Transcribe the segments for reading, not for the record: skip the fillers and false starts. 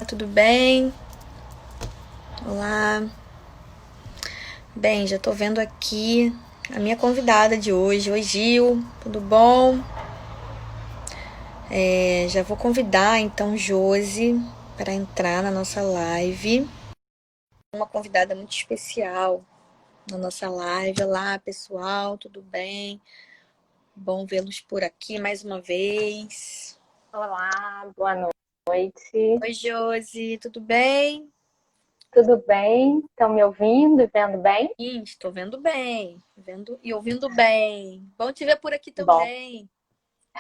Tudo bem? Olá. Bem, já tô vendo aqui a minha convidada de hoje. Oi, Gil, tudo bom? Já vou convidar então Josi para entrar na nossa live. Uma convidada muito especial na nossa live. Olá, pessoal, tudo bem? Bom vê-los por aqui mais uma vez. Olá, boa noite. Oi, Josi, tudo bem? Tudo bem? Estão me ouvindo e vendo bem? Sim, estou vendo bem, vendo e ouvindo bem. Bom te ver por aqui Bom, também.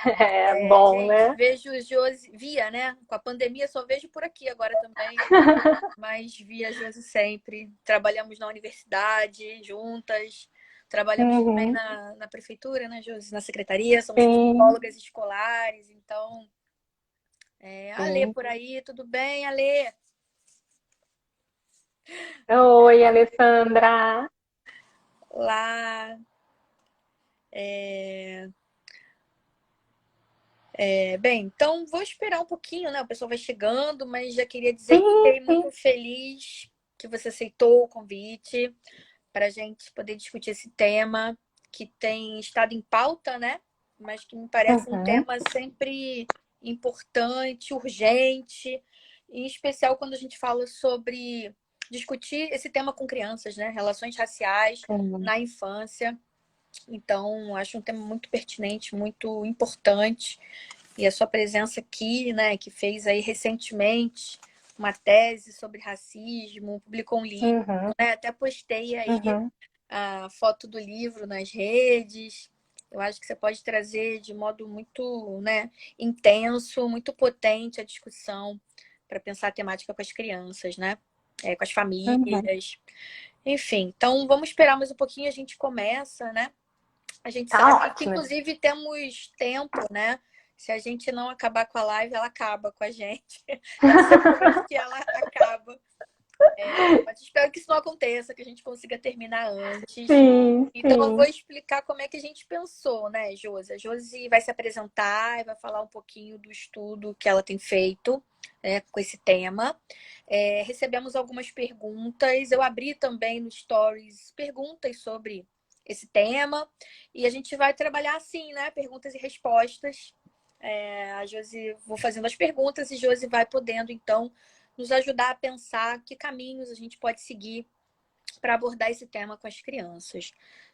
é bom, Gente, né? vejo Josi, via, né? Com a pandemia só vejo por aqui agora também, mas via Josi sempre. Trabalhamos na universidade juntas, trabalhamos também Uhum, na prefeitura, né, Josi? Na secretaria, somos sim, psicólogas escolares, então, Alê sim. por aí, tudo bem, Alê? Oi, Alessandra. Lá, bem, então vou esperar um pouquinho, né? O pessoal vai chegando, mas já queria dizer que Sim, fiquei sim. muito feliz que você aceitou o convite para a gente poder discutir esse tema que tem estado em pauta, né? Mas que me parece um Uhum, tema sempre importante, urgente, em especial quando a gente fala sobre discutir esse tema com crianças, né? Relações raciais sim. na infância. Então, acho um tema muito pertinente, muito importante. E a sua presença aqui, né, que fez aí recentemente uma tese sobre racismo, publicou um livro, Uhum, né? Até postei aí uhum. a foto do livro nas redes. Eu acho que você pode trazer de modo muito, né, intenso, muito potente a discussão para pensar a temática com as crianças, né? Com as Uhum. famílias. Enfim, então vamos esperar mais um pouquinho, a gente começa, né? A gente Tá sabe que, ótimo. inclusive, temos tempo, né? Se a gente não acabar com a live, ela acaba com a gente. Eu sei como é que ela acaba. Mas espero que isso não aconteça, que a gente consiga terminar antes. Sim, Então, eu vou sim. explicar como é que a gente pensou, né, Josi? A Josi vai se apresentar e vai falar um pouquinho do estudo que ela tem feito, né, com esse tema. Recebemos algumas perguntas. Eu abri também no Stories perguntas sobre esse tema. E a gente vai trabalhar assim, né? Perguntas e respostas. A Josi, vou fazendo as perguntas e Josi vai podendo, então, nos ajudar a pensar que caminhos a gente pode seguir para abordar esse tema com as crianças,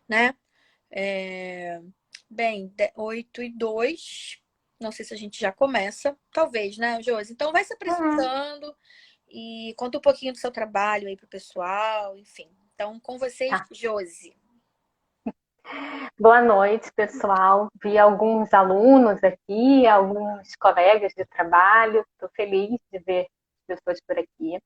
né? É... Bem, 8:02. Não sei se a gente já começa. Talvez, né, Josi? Então vai se Uhum. apresentando e conta um pouquinho do seu trabalho aí pro pessoal, enfim. Então, com vocês, Tá. Josi. Boa noite, pessoal. Vi alguns alunos aqui, alguns colegas de trabalho. Estou feliz de ver as pessoas por aqui.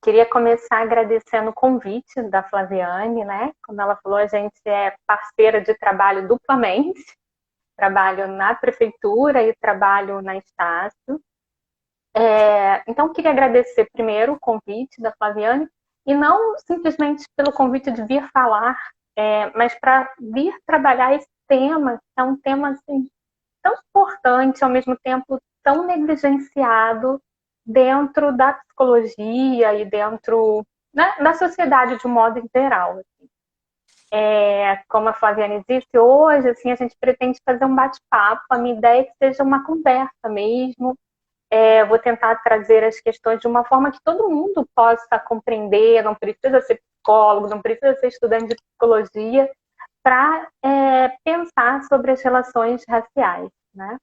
Queria começar agradecendo o convite da Flaviane, né? Quando ela falou, a gente é parceira de trabalho duplamente. Trabalho na prefeitura e trabalho na Estácio. Então, queria agradecer primeiro o convite da Flaviane, e não simplesmente pelo convite de vir falar, mas para vir trabalhar esse tema, que é um tema assim, tão importante, ao mesmo tempo tão negligenciado dentro da psicologia e dentro, né, da sociedade de um modo geral. Como a Flaviane disse, hoje assim, a gente pretende fazer um bate-papo, a minha ideia é que seja uma conversa mesmo. Vou tentar trazer as questões de uma forma que todo mundo possa compreender, não precisa ser psicólogo, não precisa ser estudante de psicologia, para pensar sobre as relações raciais, né?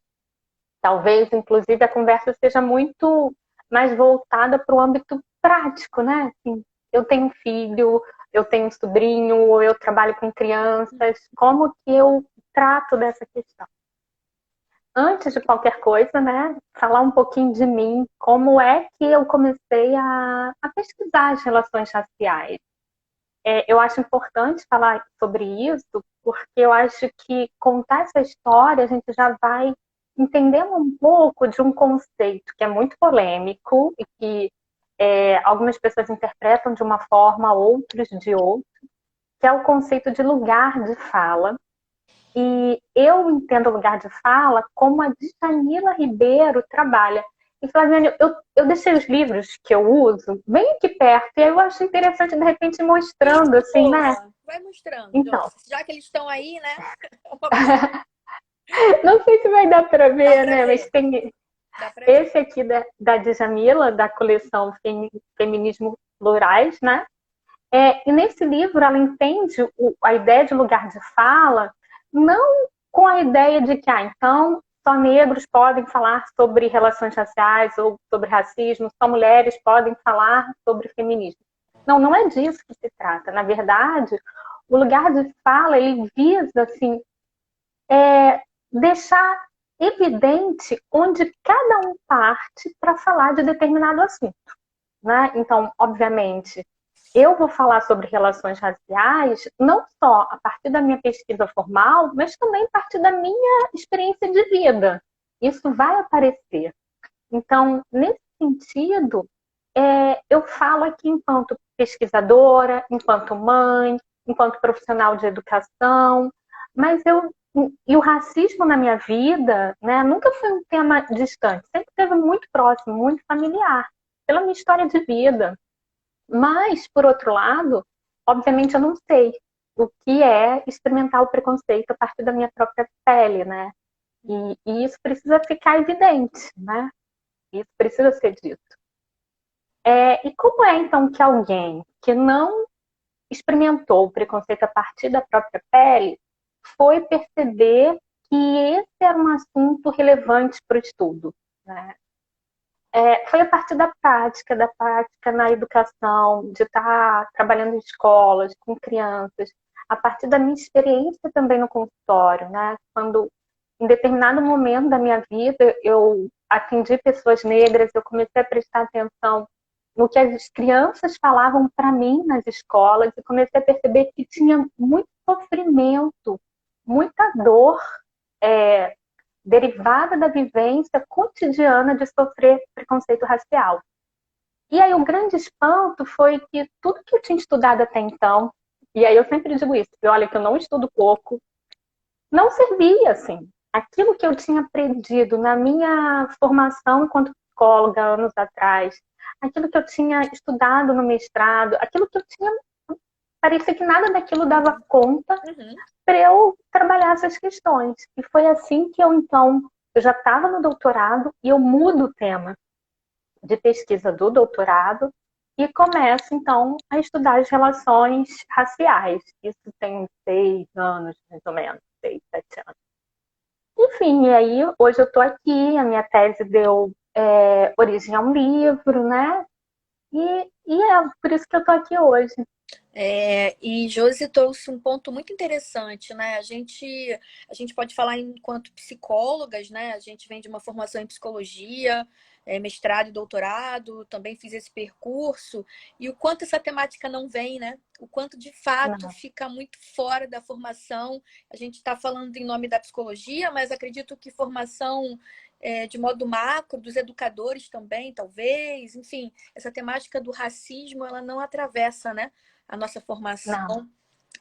Talvez, inclusive, a conversa seja muito mais voltada para o âmbito prático, né? Assim, eu tenho um filho, eu tenho um sobrinho, eu trabalho com crianças, como que eu trato dessa questão? Antes de qualquer coisa, né, falar um pouquinho de mim, como é que eu comecei a pesquisar as relações raciais. Eu acho importante falar sobre isso, porque eu acho que contar essa história, a gente já vai entendendo um pouco de um conceito que é muito polêmico e que algumas pessoas interpretam de uma forma, outros de outra, que é o conceito de lugar de fala. E eu entendo o lugar de fala como a Djanila Ribeiro trabalha. E, Flaviane, eu deixei os livros que eu uso bem aqui perto, e aí eu acho interessante, de repente, ir mostrando, Isso, assim, né? boa. Vai mostrando, Então, Josi. Já que eles estão aí, né? Uma coisa não sei se vai dar para dá ver, para né? Mas ver. tem Dá para ver. esse aqui da Djamila, da coleção Feminismo Plurais, né? E nesse livro ela entende a ideia de lugar de fala não com a ideia de que, então, só negros podem falar sobre relações raciais ou sobre racismo, só mulheres podem falar sobre feminismo. Não, não é disso que se trata. Na verdade, o lugar de fala, ele visa, assim, deixar evidente onde cada um parte para falar de determinado assunto, né? Então, obviamente, eu vou falar sobre relações raciais não só a partir da minha pesquisa formal, mas também a partir da minha experiência de vida. Isso vai aparecer. Então, nesse sentido, eu falo aqui enquanto pesquisadora, enquanto mãe, enquanto profissional de educação, mas e o racismo na minha vida, né, nunca foi um tema distante, sempre esteve muito próximo, muito familiar, pela minha história de vida. Mas, por outro lado, obviamente eu não sei o que é experimentar o preconceito a partir da minha própria pele, né? E isso precisa ficar evidente, né? Isso precisa ser dito. E como é, então, que alguém que não experimentou o preconceito a partir da própria pele foi perceber que esse era um assunto relevante para o estudo, né? Foi a partir da prática na educação, de estar trabalhando em escolas, com crianças, a partir da minha experiência também no consultório, né? Quando, em determinado momento da minha vida, eu atendi pessoas negras, eu comecei a prestar atenção no que as crianças falavam para mim nas escolas e comecei a perceber que tinha muito sofrimento, muita dor, é, derivada da vivência cotidiana de sofrer preconceito racial. E aí o grande espanto foi que tudo que eu tinha estudado até então, e aí eu sempre digo isso, que olha que eu não estudo pouco, não servia assim. Aquilo que eu tinha aprendido na minha formação enquanto psicóloga anos atrás, aquilo que eu tinha estudado no mestrado, aquilo que eu tinha, parecia que nada daquilo dava conta Uhum. para eu trabalhar essas questões. E foi assim que eu já estava no doutorado e eu mudo o tema de pesquisa do doutorado e começo, então, a estudar as relações raciais. Isso tem 6 anos, mais ou menos, 6, 7 anos. Enfim, e aí hoje eu estou aqui, a minha tese deu origem a um livro, né? E é por isso que eu estou aqui hoje. E Josi trouxe um ponto muito interessante, né? A gente pode falar enquanto psicólogas, né? A gente vem de uma formação em psicologia, mestrado e doutorado, também fiz esse percurso, e o quanto essa temática não vem, né? O quanto de fato Não, fica muito fora da formação. A gente está falando em nome da psicologia, mas acredito que formação de modo macro, dos educadores também, talvez, enfim, essa temática do racismo, ela não atravessa, né? A nossa não, formação.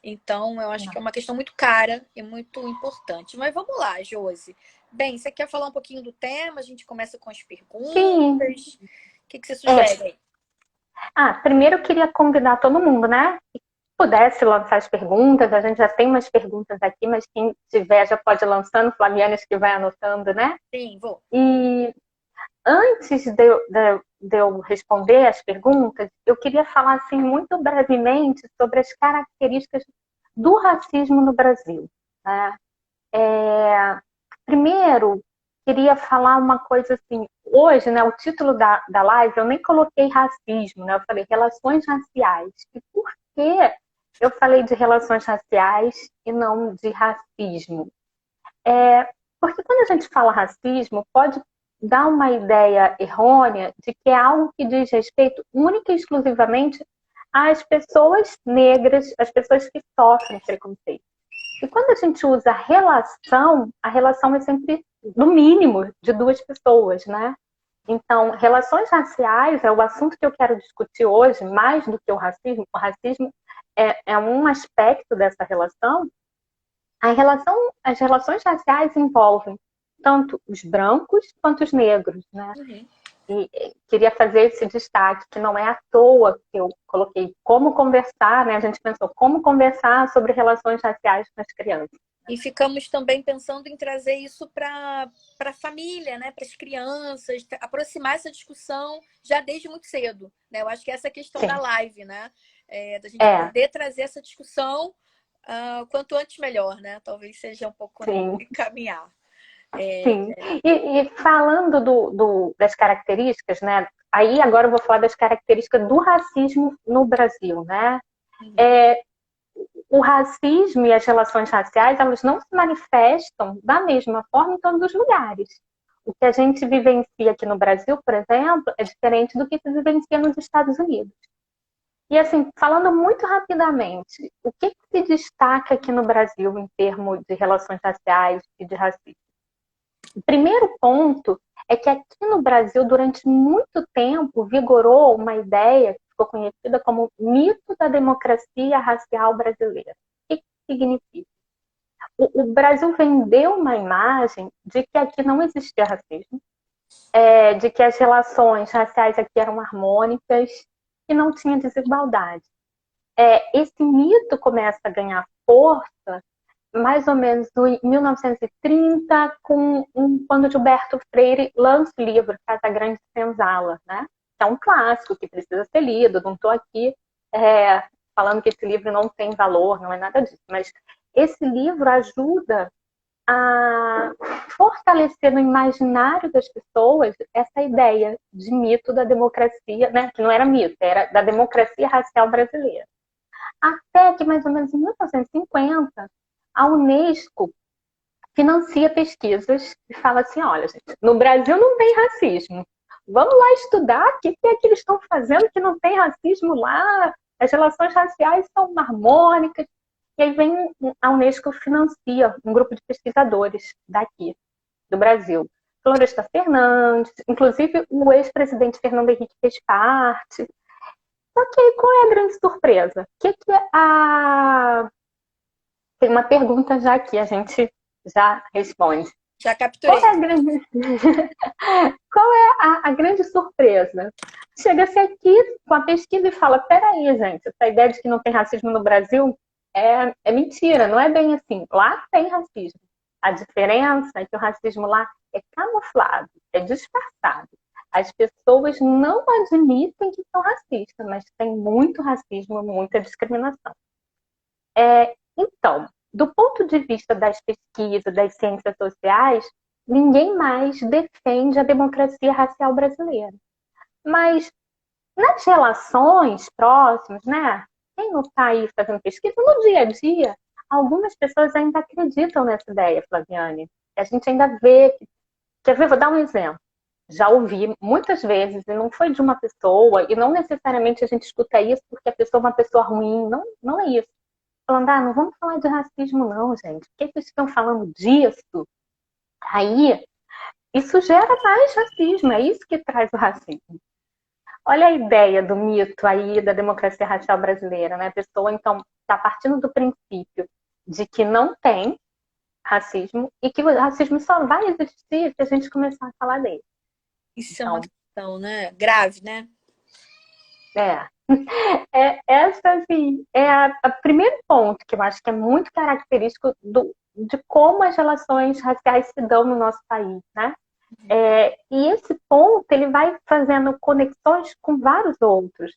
Então, eu acho que é não. uma questão muito cara e muito importante. Mas vamos lá, Josi. Bem, você quer falar um pouquinho do tema? A gente começa com as Sim, perguntas. O que você é. sugere aí? Primeiro eu queria convidar todo mundo, né? Que pudesse lançar as perguntas. A gente já tem umas perguntas aqui, mas quem tiver já pode ir lançando. Flavianas que vai anotando, né? Sim, vou. E antes de eu responder as perguntas, eu queria falar assim muito brevemente sobre as características do racismo no Brasil, né? Primeiro, queria falar uma coisa assim. Hoje, né, o título da live, eu nem coloquei racismo, né? Eu falei relações raciais. E por que eu falei de relações raciais e não de racismo? Porque quando a gente fala racismo, pode dar uma ideia errônea de que é algo que diz respeito única e exclusivamente às pessoas negras, às pessoas que sofrem preconceito. E quando a gente usa relação, a relação é sempre, no mínimo, de duas pessoas, né? Então, relações raciais é o assunto que eu quero discutir hoje, mais do que o racismo. O racismo é um aspecto dessa relação. As relações raciais envolvem tanto os brancos quanto os negros, né? Uhum. E queria fazer esse destaque, que não é à toa que eu coloquei como conversar, né? A gente pensou como conversar sobre relações raciais com as crianças. E ficamos também pensando em trazer isso para a família, né? Para as crianças, aproximar essa discussão já desde muito cedo. Né? Eu acho que essa é a questão da Sim. live, né? Da gente poder trazer essa discussão quanto antes melhor, né? Talvez seja um pouco Sim. encaminhar. Sim. E falando das características, né? Aí agora eu vou falar das características do racismo no Brasil, né? O racismo e as relações raciais, elas não se manifestam da mesma forma em todos os lugares. O que a gente vivencia aqui no Brasil, por exemplo, é diferente do que se vivencia nos Estados Unidos. E assim, falando muito rapidamente, o que se destaca aqui no Brasil em termos de relações raciais e de racismo? O primeiro ponto é que aqui no Brasil, durante muito tempo, vigorou uma ideia que ficou conhecida como mito da democracia racial brasileira. O que significa? O Brasil vendeu uma imagem de que aqui não existia racismo, de que as relações raciais aqui eram harmônicas e não tinha desigualdade. Esse mito começa a ganhar força mais ou menos em 1930, quando Gilberto Freire lança o livro Casa Grande Senzala, né? Que é um clássico que precisa ser lido. Não estou aqui falando que esse livro não tem valor, não é nada disso. Mas esse livro ajuda a fortalecer no imaginário das pessoas essa ideia de mito da democracia, né? Que não era mito, era da democracia racial brasileira. Até que mais ou menos em 1950, a Unesco financia pesquisas e fala assim, olha, gente, no Brasil não tem racismo. Vamos lá estudar o que é que eles estão fazendo que não tem racismo lá. As relações raciais são harmônicas. E aí vem a Unesco financia um grupo de pesquisadores daqui, do Brasil. Floresta Fernandes, inclusive o ex-presidente Fernando Henrique fez parte. Só que aí qual é a grande surpresa? Que a Tem uma pergunta já aqui, a gente já responde. Já capturei. Qual é a grande surpresa? Chega-se aqui com a pesquisa e fala, peraí, gente, essa ideia de que não tem racismo no Brasil é mentira, não é bem assim. Lá tem racismo. A diferença é que o racismo lá é camuflado, é disfarçado. As pessoas não admitem que são racistas, mas tem muito racismo, muita discriminação. Então, do ponto de vista das pesquisas, das ciências sociais, ninguém mais defende a democracia racial brasileira. Mas nas relações próximas, né? Quem não está aí fazendo pesquisa no dia a dia, algumas pessoas ainda acreditam nessa ideia, Flaviane. A gente ainda vê. Quer ver? Vou dar um exemplo. Já ouvi muitas vezes, e não foi de uma pessoa, e não necessariamente a gente escuta isso porque a pessoa é uma pessoa ruim, não, não é isso. Falando, não vamos falar de racismo não, gente. Por que vocês estão falando disso? Aí, isso gera mais racismo, é isso que traz o racismo. Olha a ideia do mito aí da democracia racial brasileira, né? A pessoa, então, está partindo do princípio de que não tem racismo e que o racismo só vai existir se a gente começar a falar dele. Isso então, é uma questão, né? Grave, né? Essa, assim, o primeiro ponto que eu acho que é muito característico de como as relações raciais se dão no nosso país, né? E esse ponto, ele vai fazendo conexões com vários outros.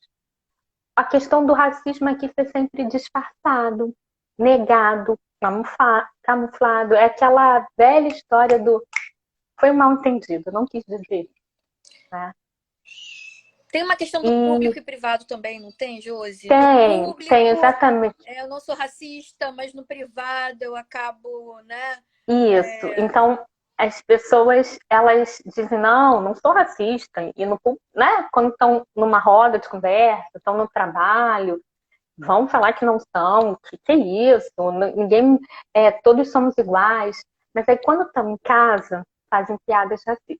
A questão do racismo aqui foi sempre disfarçado, negado, camuflado. É aquela velha história do foi mal entendido, não quis dizer. Né? Tem uma questão do público e privado também, não tem, Josi? Tem, exatamente. Eu não sou racista, mas no privado eu acabo, né? Isso. Então, as pessoas, elas dizem, não sou racista. E né? Quando estão numa roda de conversa, estão no trabalho, vão falar que não são, que é isso? Ninguém, todos somos iguais. Mas aí quando estão em casa, fazem piadas racistas.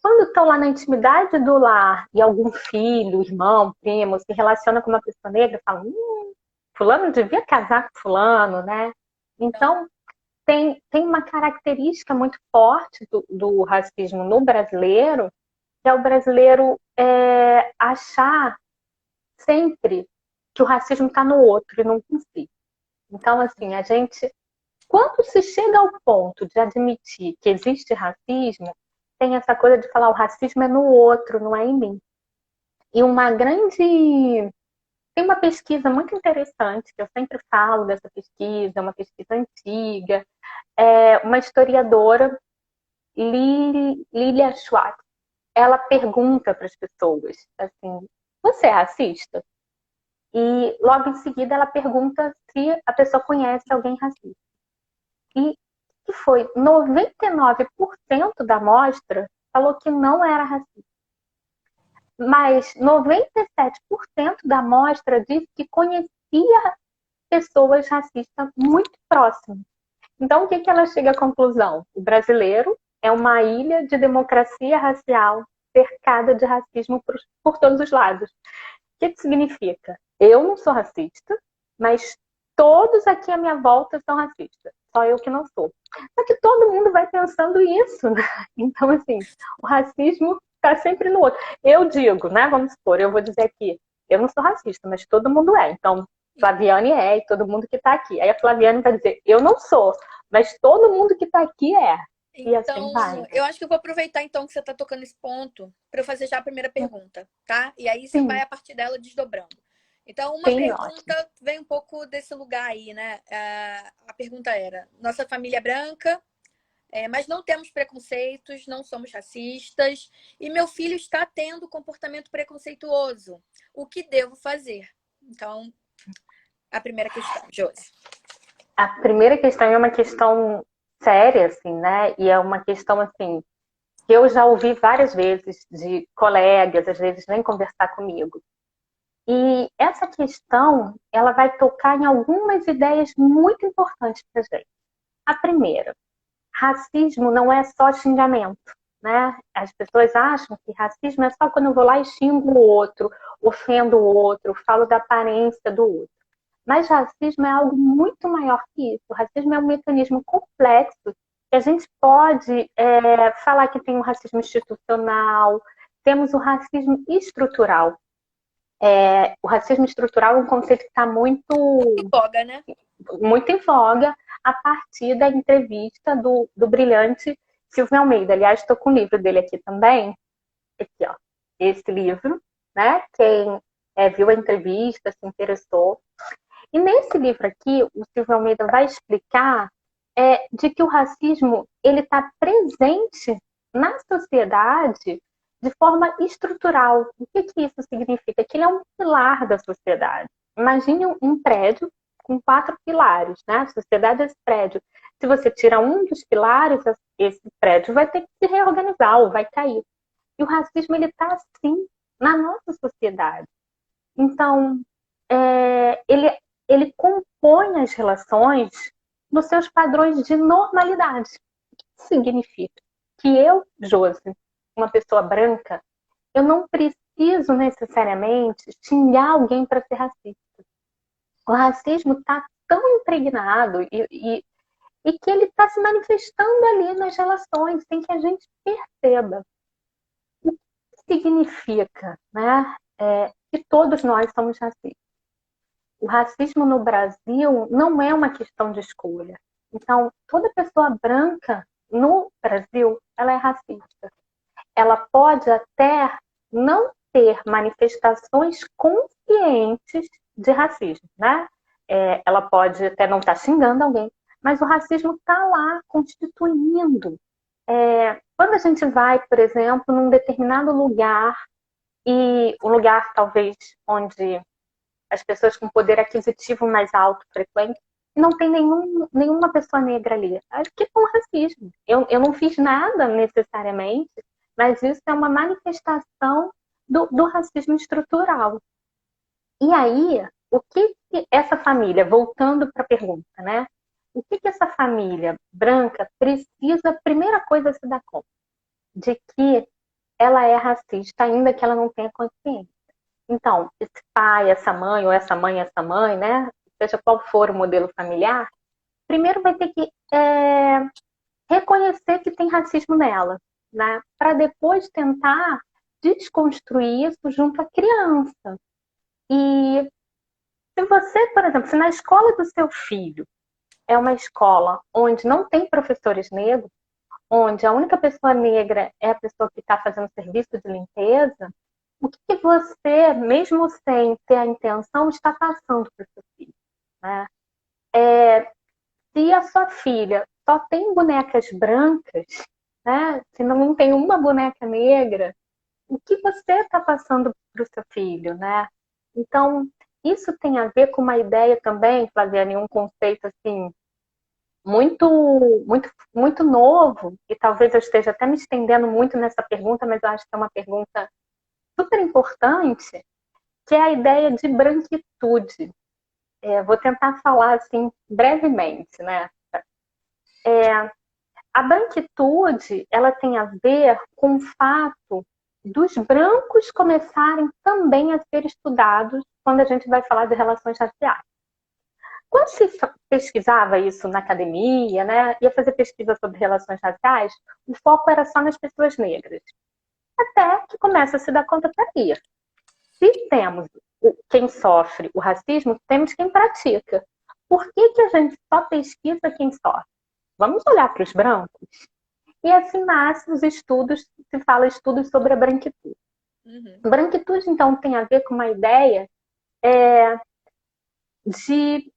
Quando estão lá na intimidade do lar e algum filho, irmão, primo se relaciona com uma pessoa negra, falam, fulano devia casar com fulano, né? Então, tem uma característica muito forte do racismo no brasileiro, que é o brasileiro achar sempre que o racismo está no outro e não em si. Então, assim, a gente, quando se chega ao ponto de admitir que existe racismo, tem essa coisa de falar o racismo é no outro, não é em mim. E uma grande. Tem uma pesquisa muito interessante, que eu sempre falo dessa pesquisa, uma pesquisa antiga, uma historiadora, Lilia Schwartz, ela pergunta para as pessoas assim: você é racista? E logo em seguida ela pergunta se a pessoa conhece alguém racista. E que foi 99% da amostra falou que não era racista. Mas 97% da amostra disse que conhecia pessoas racistas muito próximas. Então, o que ela chega à conclusão? O brasileiro é uma ilha de democracia racial cercada de racismo por todos os lados. O que significa? Eu não sou racista, mas todos aqui à minha volta são racistas. Só eu que não sou. Só que todo mundo vai pensando isso, né? Então, assim, o racismo está sempre no outro. Eu digo, né? Vamos supor, eu vou dizer aqui, eu não sou racista, mas todo mundo é. Então, Flaviane é e todo mundo que está aqui. Aí a Flaviane vai dizer, eu não sou, mas todo mundo que está aqui é. E assim Então, vai. eu acho que eu vou aproveitar então que você está tocando esse ponto para eu fazer já a primeira pergunta, tá? E aí você vai Sim, a partir dela desdobrando. Então, uma sim, ótimo. pergunta vem um pouco desse lugar aí, né? A pergunta era: nossa família é branca, mas não temos preconceitos, não somos racistas, e meu filho está tendo comportamento preconceituoso. O que devo fazer? Então, a primeira questão, Josi. A primeira questão é uma questão séria, assim, né? E é uma questão, assim, que eu já ouvi várias vezes de colegas, às vezes vêm conversar comigo. E essa questão, ela vai tocar em algumas ideias muito importantes para a gente. A primeira, racismo não é só xingamento, né? As pessoas acham que racismo é só quando eu vou lá e xingo o outro, ofendo o outro, falo da aparência do outro. Mas racismo é algo muito maior que isso. O racismo é um mecanismo complexo que a gente pode falar que tem o racismo institucional, temos o racismo estrutural. O racismo estrutural é um conceito que está Empolga, né? muito em voga a partir da entrevista do brilhante Silvio Almeida. Aliás, estou com o livro dele aqui também. Aqui, ó. Esse livro, né? Quem viu a entrevista, se interessou. E nesse livro aqui, o Silvio Almeida vai explicar de que o racismo ele está presente na sociedade de forma estrutural. O que isso significa? Que ele é um pilar da sociedade. Imagine um prédio com 4 pilares, né? A sociedade é esse prédio. Se você tira um dos pilares, esse prédio vai ter que se reorganizar ou vai cair. E o racismo ele está assim na nossa sociedade. Então, ele compõe as relações nos seus padrões de normalidade. O que significa? Que eu, Josi, uma pessoa branca, eu não preciso necessariamente xingar alguém para ser racista. O racismo está tão impregnado e que ele está se manifestando ali nas relações, sem que a gente perceba. O que significa, né? Que todos nós somos racistas. O racismo no Brasil não é uma questão de escolha. Então, toda pessoa branca no Brasil, ela é racista. Ela pode até não ter manifestações conscientes de racismo, né? Ela pode até não estar xingando alguém, mas o racismo está lá constituindo. Quando a gente vai, por exemplo, num determinado lugar, e um lugar talvez onde as pessoas com poder aquisitivo mais alto frequentam, não tem nenhuma pessoa negra ali. Acho que é um racismo. Eu não fiz nada necessariamente, mas isso é uma manifestação do racismo estrutural. E aí, o que essa família, voltando para a pergunta, né? O que essa família branca precisa, a primeira coisa, é se dar conta de que ela é racista, ainda que ela não tenha consciência. Então, esse pai, essa mãe, ou essa mãe, né? Seja qual for o modelo familiar, primeiro vai ter que reconhecer que tem racismo nela, né? Para depois tentar desconstruir isso junto à criança. E se você, por exemplo, se na escola do seu filho é uma escola onde não tem professores negros, onde a única pessoa negra é a pessoa que está fazendo serviço de limpeza, o que, que você, mesmo sem ter a intenção, está passando para o seu filho, né? Se a sua filha só tem bonecas brancas, né? Se não tem uma boneca negra, o que você está passando para o seu filho, né? Então, isso tem a ver com uma ideia também, Flaviane, um conceito assim muito, muito novo, e talvez eu esteja até me estendendo muito nessa pergunta, mas eu acho que é uma pergunta super importante, que é a ideia de branquitude. Vou tentar falar assim brevemente, né? A branquitude, ela tem a ver com o fato dos brancos começarem também a ser estudados quando a gente vai falar de relações raciais. Quando se pesquisava isso na academia, né, ia fazer pesquisa sobre relações raciais, o foco era só nas pessoas negras. Até que começa a se dar conta, peraí, se temos quem sofre o racismo, temos quem pratica. Por que, que a gente só pesquisa quem sofre? Vamos olhar para os brancos? E assim nascem os estudos, se fala estudos sobre a branquitude. Uhum. Branquitude, então, tem a ver com uma ideia de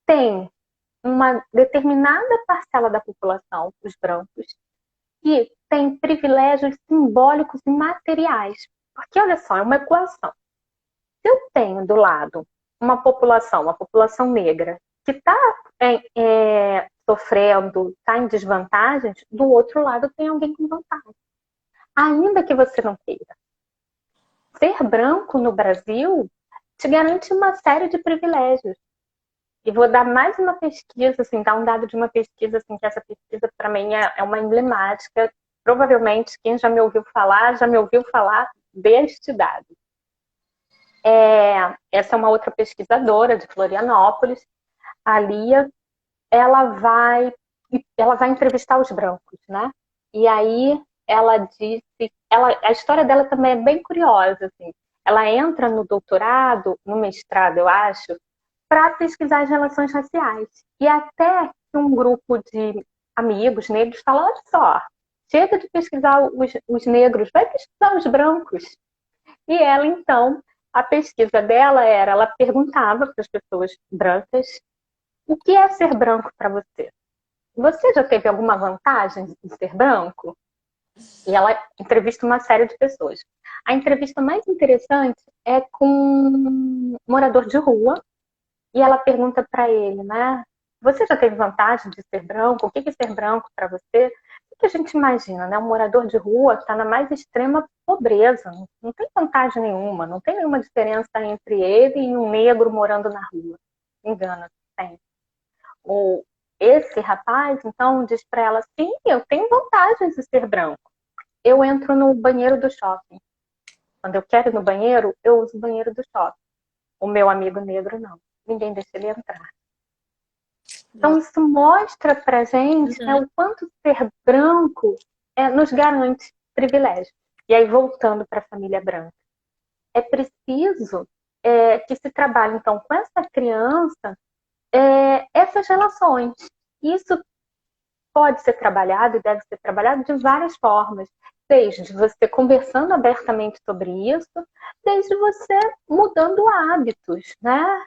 tem uma determinada parcela da população, os brancos, que tem privilégios simbólicos e materiais. Porque, olha só, é uma equação. Se eu tenho do lado uma população negra, que está sofrendo, está em desvantagens, do outro lado tem alguém com vantagem. Ainda que você não queira. Ser branco no Brasil te garante uma série de privilégios. E vou dar mais uma pesquisa, assim, dar um dado de uma pesquisa, assim, que essa pesquisa para mim é uma emblemática. Provavelmente quem já me ouviu falar deste dado. Essa é uma outra pesquisadora de Florianópolis, a Lia, ela vai entrevistar os brancos, né? E aí ela disse, a história dela também é bem curiosa, assim. Ela entra no doutorado, no mestrado, eu acho, para pesquisar as relações raciais. E até que um grupo de amigos negros fala, olha só, chega de pesquisar os negros, vai pesquisar os brancos. E ela, então, a pesquisa dela era, ela perguntava para as pessoas brancas, o que é ser branco para você? Você já teve alguma vantagem de ser branco? E ela entrevista uma série de pessoas. A entrevista mais interessante é com um morador de rua, e ela pergunta para ele, né? Você já teve vantagem de ser branco? O que é ser branco para você? O que a gente imagina, né? Um morador de rua está na mais extrema pobreza, não tem vantagem nenhuma, não tem nenhuma diferença entre ele e um negro morando na rua. Engana, tem. Esse rapaz, então, diz para ela, sim, eu tenho vantagens de ser branco. Eu entro no banheiro do shopping. Quando eu quero ir no banheiro, eu uso o banheiro do shopping. O meu amigo negro, não. Ninguém deixa ele entrar. Então, isso mostra pra gente o quanto ser branco nos garante privilégio. E aí, voltando para a família branca, é preciso que se trabalhe, então, com essa criança, essas relações. Isso pode ser trabalhado e deve ser trabalhado de várias formas. Desde você conversando abertamente sobre isso, desde você mudando hábitos, né?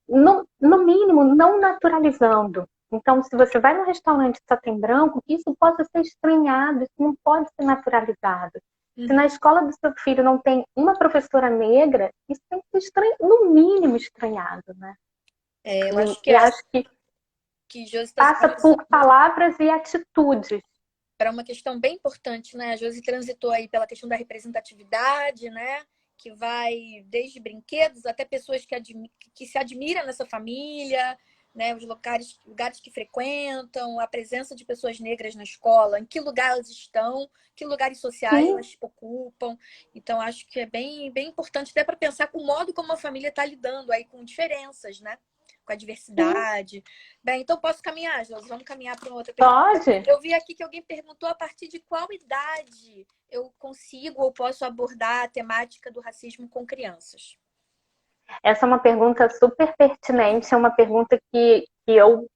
No mínimo, não naturalizando. Então, se você vai num restaurante que só tem branco, isso pode ser estranhado, isso não pode ser naturalizado. Se na escola do seu filho não tem uma professora negra, isso tem que ser no mínimo estranhado, né? Eu acho que acho que Josi está passa por palavras e atitudes. para uma questão bem importante, né? A Josi transitou aí pela questão da representatividade, né? Que vai desde brinquedos até pessoas que se admiram nessa família, né? Os lugares que frequentam, a presença de pessoas negras na escola, em que lugar elas estão, que lugares sociais Sim. elas ocupam. Então, acho que é bem, bem importante até para pensar com o modo como a família está lidando aí com diferenças, né? com a diversidade. Bem, então posso caminhar, Josi? Vamos caminhar para uma outra pergunta. Pode? Eu vi aqui que alguém perguntou a partir de qual idade eu consigo ou posso abordar a temática do racismo com crianças. Essa é uma pergunta super pertinente, é uma pergunta que eu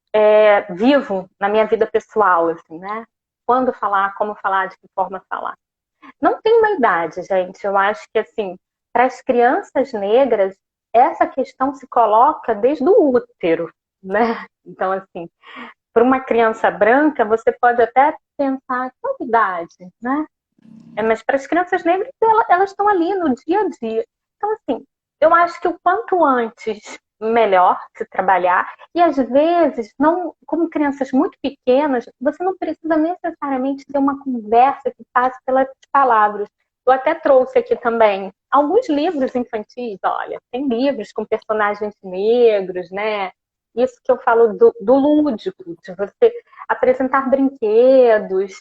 vivo na minha vida pessoal, assim, né? Quando falar, como falar, de que forma falar. Não tem uma idade, gente. Eu acho que, assim, para as crianças negras, essa questão se coloca desde o útero, né? Então, assim, para uma criança branca, você pode até pensar, qual idade, né? Mas para as crianças negras, elas estão ali no dia a dia. Então, assim, eu acho que o quanto antes, melhor se trabalhar. E às vezes, não, como crianças muito pequenas, você não precisa necessariamente ter uma conversa que passe pelas palavras. Eu até trouxe aqui também alguns livros infantis, olha, tem livros com personagens negros, né? Isso que eu falo do lúdico, de você apresentar brinquedos,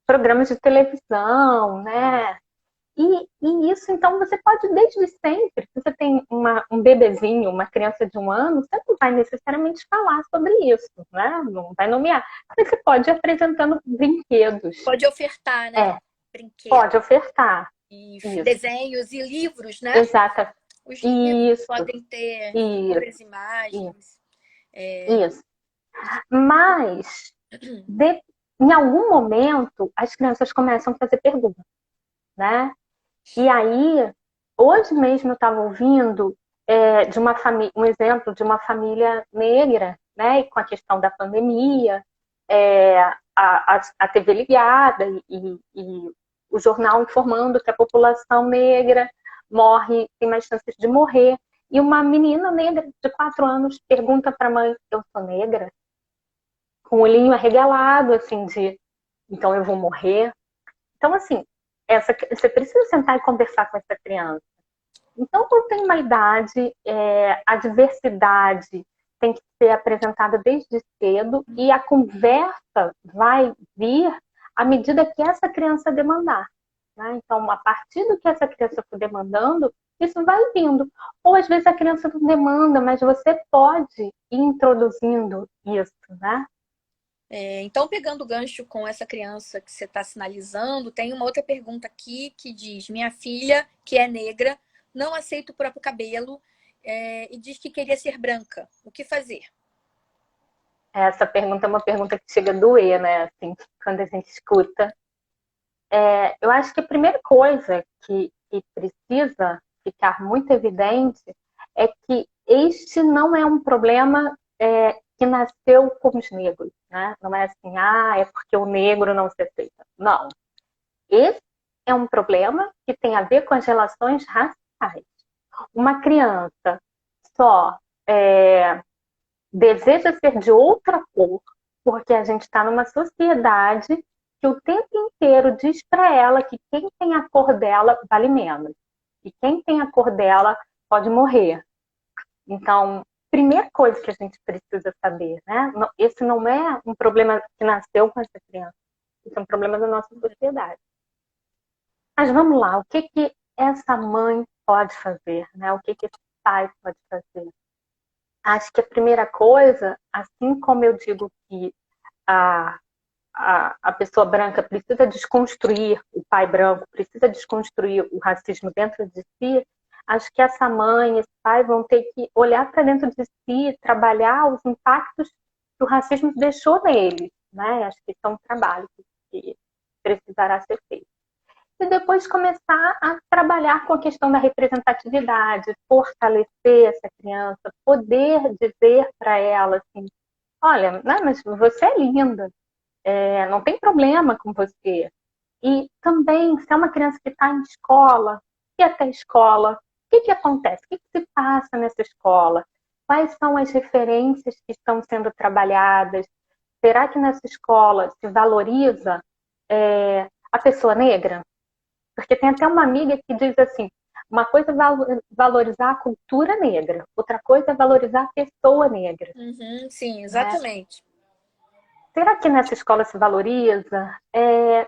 programas de televisão, né? E isso, então, você pode desde sempre. Se você tem um bebezinho, uma criança de 1 ano, você não vai necessariamente falar sobre isso, né? Não vai nomear. Mas você pode ir apresentando brinquedos. Pode ofertar, né? Brinquedos. Pode ofertar. E isso. desenhos e livros, né? Exato. Os livros isso. podem ter outras imagens. Isso. Mas, em algum momento, as crianças começam a fazer perguntas, né? E aí, hoje mesmo eu estava ouvindo de uma família, um exemplo de uma família negra, né? E com a questão da pandemia, a TV ligada e o jornal informando que a população negra morre, tem mais chances de morrer. E uma menina negra de 4 anos pergunta para a mãe: eu sou negra? Com o olhinho arregalado, assim, então eu vou morrer. Então, assim, você precisa sentar e conversar com essa criança. Então, não tem uma idade, a diversidade tem que ser apresentada desde cedo e a conversa vai vir à medida que essa criança demandar. Né? Então, a partir do que essa criança for demandando, isso vai vindo. Ou às vezes a criança não demanda, mas você pode ir introduzindo isso, né? Então, pegando o gancho com essa criança que você está sinalizando, tem uma outra pergunta aqui que diz: minha filha, que é negra, não aceita o próprio cabelo e diz que queria ser branca. O que fazer? Essa pergunta é uma pergunta que chega a doer, né? Assim, quando a gente escuta. Eu acho que a primeira coisa que precisa ficar muito evidente é que este não é um problema que nasceu com os negros, né? Não é assim, é porque o negro não se aceita. Não. Esse é um problema que tem a ver com as relações raciais. Uma criança só deseja ser de outra cor porque a gente está numa sociedade que o tempo inteiro diz para ela que quem tem a cor dela vale menos. E quem tem a cor dela pode morrer. Então, primeira coisa que a gente precisa saber, né? Esse não é um problema que nasceu com essa criança. Isso é um problema da nossa sociedade. Mas vamos lá, o que essa mãe pode fazer, né? O que esse pai pode fazer? Acho que a primeira coisa, assim como eu digo que a pessoa branca precisa desconstruir, o pai branco precisa desconstruir o racismo dentro de si, acho que essa mãe, esse pai vão ter que olhar para dentro de si, trabalhar os impactos que o racismo deixou neles, né? Acho que isso é um trabalho que precisará ser feito. E depois começar a trabalhar com a questão da representatividade, fortalecer essa criança, poder dizer para ela assim, olha, não, mas você é linda, não tem problema com você. E também, se é uma criança que está em escola, e até escola, o que acontece? O que se passa nessa escola? Quais são as referências que estão sendo trabalhadas? Será que nessa escola se valoriza a pessoa negra? Porque tem até uma amiga que diz assim, uma coisa é valorizar a cultura negra, outra coisa é valorizar a pessoa negra. Uhum, sim, exatamente. Será que nessa escola se valoriza?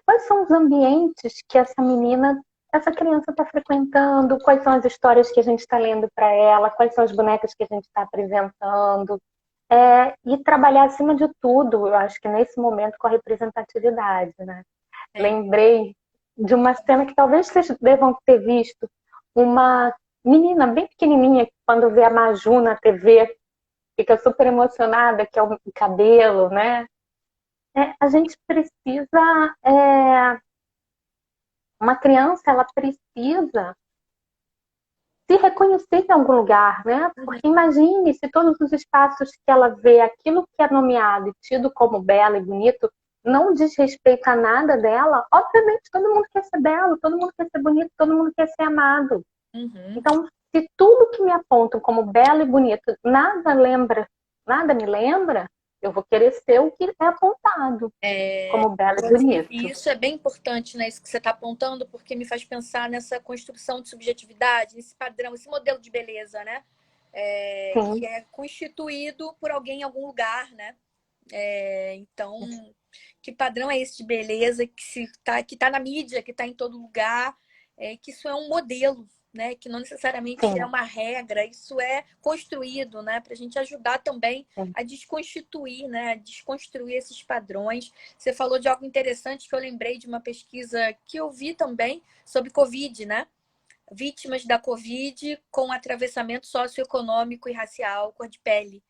Quais são os ambientes que essa menina essa criança está frequentando, quais são as histórias que a gente está lendo para ela, quais são as bonecas que a gente está apresentando. E trabalhar acima de tudo, eu acho que nesse momento, com a representatividade, né? Lembrei de uma cena que talvez vocês devam ter visto, uma menina bem pequenininha, que quando vê a Maju na TV, fica super emocionada, que é o cabelo, né? A gente precisa... uma criança, ela precisa se reconhecer em algum lugar, né? Porque imagine se todos os espaços que ela vê, aquilo que é nomeado e tido como belo e bonito, não diz respeito a nada dela, obviamente todo mundo quer ser belo, todo mundo quer ser bonito, todo mundo quer ser amado. Então, se tudo que me apontam como belo e bonito nada me lembra, eu vou querer ser o que é apontado como belo e bonito. E isso é bem importante, né? Isso que você está apontando, porque me faz pensar nessa construção de subjetividade, nesse padrão, esse modelo de beleza, né? Que é constituído por alguém em algum lugar, né? Então, que padrão é esse de beleza que tá na mídia, que está em todo lugar, que isso é um modelo, né? Que não necessariamente é uma regra, isso é construído, né? Para a gente ajudar também a desconstituir, né? A desconstruir esses padrões. Você falou de algo interessante que eu lembrei de uma pesquisa que eu vi também sobre Covid, né? Vítimas da Covid com atravessamento socioeconômico e racial, cor de pele.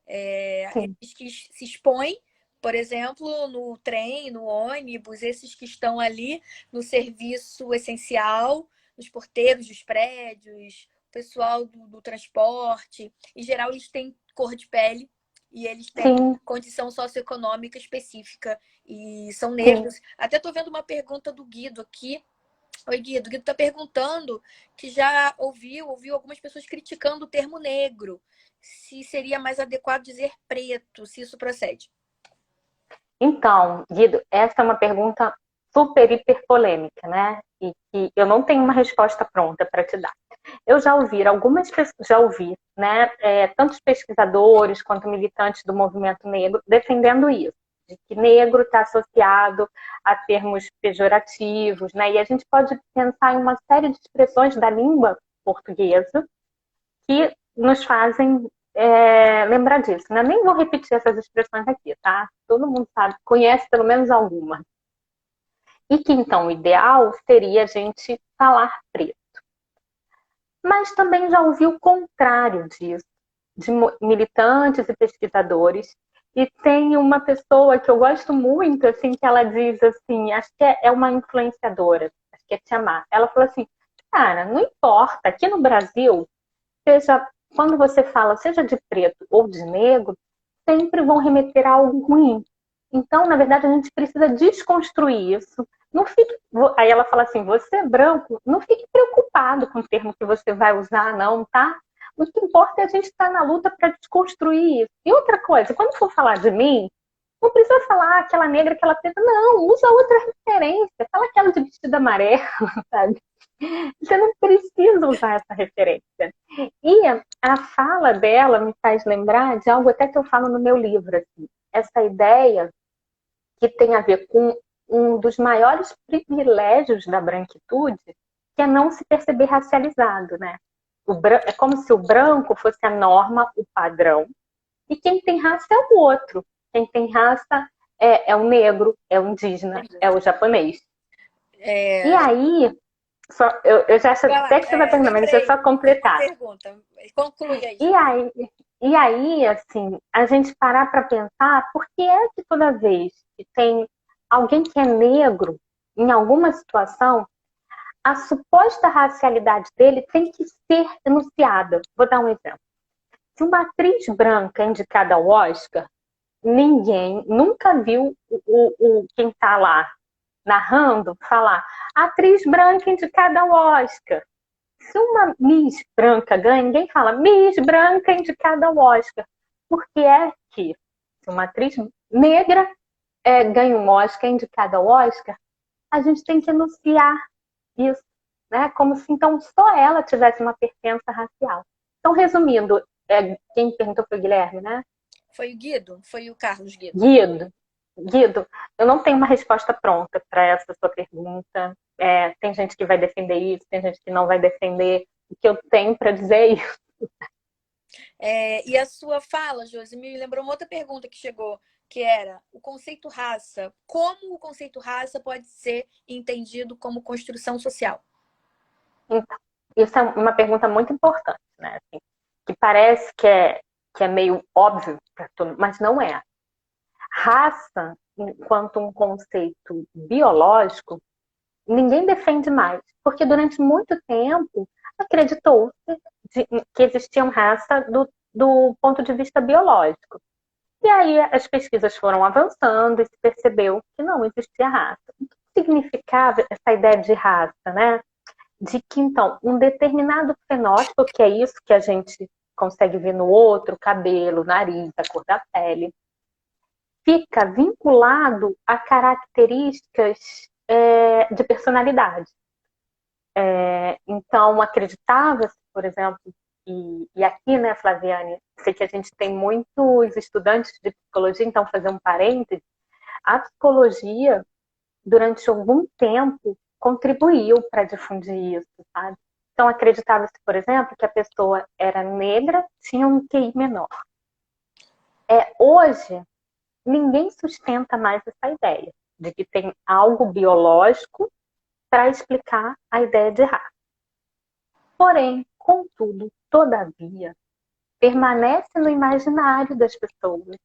Eles que se expõem, por exemplo, no trem, no ônibus, esses que estão ali no serviço essencial, os porteiros dos prédios, o pessoal do transporte. Em geral, eles têm cor de pele e eles têm condição socioeconômica específica e são negros. Até estou vendo uma pergunta do Guido aqui. Oi, Guido. O Guido está perguntando que já ouviu algumas pessoas criticando o termo negro. Se seria mais adequado dizer preto, se isso procede. Então, Guido, essa é uma pergunta super, hiper polêmica, né? E que eu não tenho uma resposta pronta para te dar. Eu já ouvi, né, tantos pesquisadores quanto militantes do movimento negro defendendo isso, de que negro está associado a termos pejorativos, né? E a gente pode pensar em uma série de expressões da língua portuguesa que nos fazem lembrar disso, né? Nem vou repetir essas expressões aqui, tá? Todo mundo sabe, conhece pelo menos alguma. E que então o ideal seria a gente falar preto. Mas também já ouvi o contrário disso, de militantes e pesquisadores. E tem uma pessoa que eu gosto muito, assim, que ela diz assim, acho que é uma influenciadora, acho que é Tiamar. Ela falou assim, cara, não importa, aqui no Brasil, quando você fala, seja de preto ou de negro, sempre vão remeter a algo ruim. Então, na verdade, a gente precisa desconstruir isso. Não fique... Aí ela fala assim, você é branco, não fique preocupado com o termo que você vai usar, não, tá? O que importa é a gente estar na luta para desconstruir isso. E outra coisa, quando for falar de mim, não precisa falar aquela negra, aquela preta, não, usa outra referência. Fala aquela de vestido amarelo, sabe? Você não precisa usar essa referência. E a fala dela me faz lembrar de algo até que eu falo no meu livro, assim. Essa ideia que tem a ver com um dos maiores privilégios da branquitude, que é não se perceber racializado, né? É como se o branco fosse a norma, o padrão, e quem tem raça é o outro. Quem tem raça é o negro, é o indígena, é o japonês. E aí, eu já acho até que você vai perguntar, mas deixa eu só completar. Pergunta. Conclui aí. E aí, assim, a gente parar para pensar por que é que toda vez que tem alguém que é negro em alguma situação, a suposta racialidade dele tem que ser enunciada. Vou dar um exemplo. Se uma atriz branca é indicada ao Oscar, ninguém nunca viu quem está lá narrando falar atriz branca indicada ao Oscar. Se uma Miss branca ganha, ninguém fala Miss branca indicada ao Oscar. Porque é que se uma atriz negra ganha um Oscar, indicada ao Oscar, a gente tem que anunciar isso, né? Como se então só ela tivesse uma pertença racial. Então, resumindo, quem perguntou foi o Guilherme, né? Foi o Guido? Foi o Carlos Guido? Guido. Guido, eu não tenho uma resposta pronta para essa sua pergunta. Tem gente que vai defender isso, tem gente que não vai defender. O que eu tenho para dizer é isso. E a sua fala, Josi, me lembrou uma outra pergunta que chegou, que era o conceito raça. Como o conceito raça pode ser entendido como construção social? Então, isso é uma pergunta muito importante, né? Assim, que parece que é meio óbvio para todo mundo, mas não é. Raça, enquanto um conceito biológico, ninguém defende mais, porque durante muito tempo acreditou-se que existiam raça do ponto de vista biológico. E aí as pesquisas foram avançando e se percebeu que não existia raça. O que significava essa ideia de raça, né? De que, então, um determinado fenótipo, que é isso que a gente consegue ver no outro, cabelo, nariz, a cor da pele, fica vinculado a características de personalidade. Então, acreditava-se, por exemplo, e aqui, né, Flaviane, sei que a gente tem muitos estudantes de psicologia, então, fazer um parêntese, a psicologia, durante algum tempo, contribuiu para difundir isso, sabe? Então, acreditava-se, por exemplo, que a pessoa era negra, tinha um QI menor. Hoje, ninguém sustenta mais essa ideia de que tem algo biológico para explicar a ideia de raça. Porém, contudo, todavia, permanece no imaginário das pessoas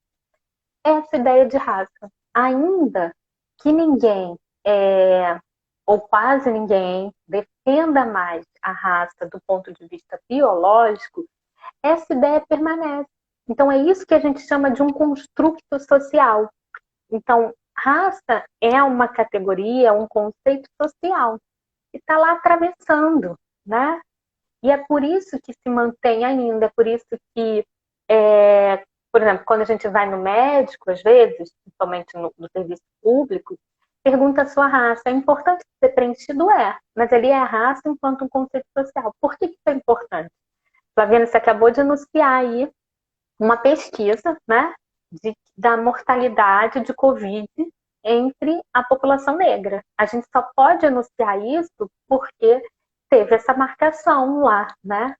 essa ideia de raça. Ainda que ninguém, ou quase ninguém, defenda mais a raça do ponto de vista biológico, essa ideia permanece. Então, é isso que a gente chama de um construto social. Então, raça é uma categoria, um conceito social que está lá atravessando, né? E é por isso que se mantém ainda, é por isso que, por exemplo, quando a gente vai no médico, às vezes, principalmente no serviço público, pergunta a sua raça. É importante ser preenchido? Mas ele é a raça enquanto um conceito social. Por que isso é importante? Flaviana, você acabou de anunciar aí uma pesquisa, né, da mortalidade de Covid entre a população negra. A gente só pode anunciar isso porque teve essa marcação lá, né?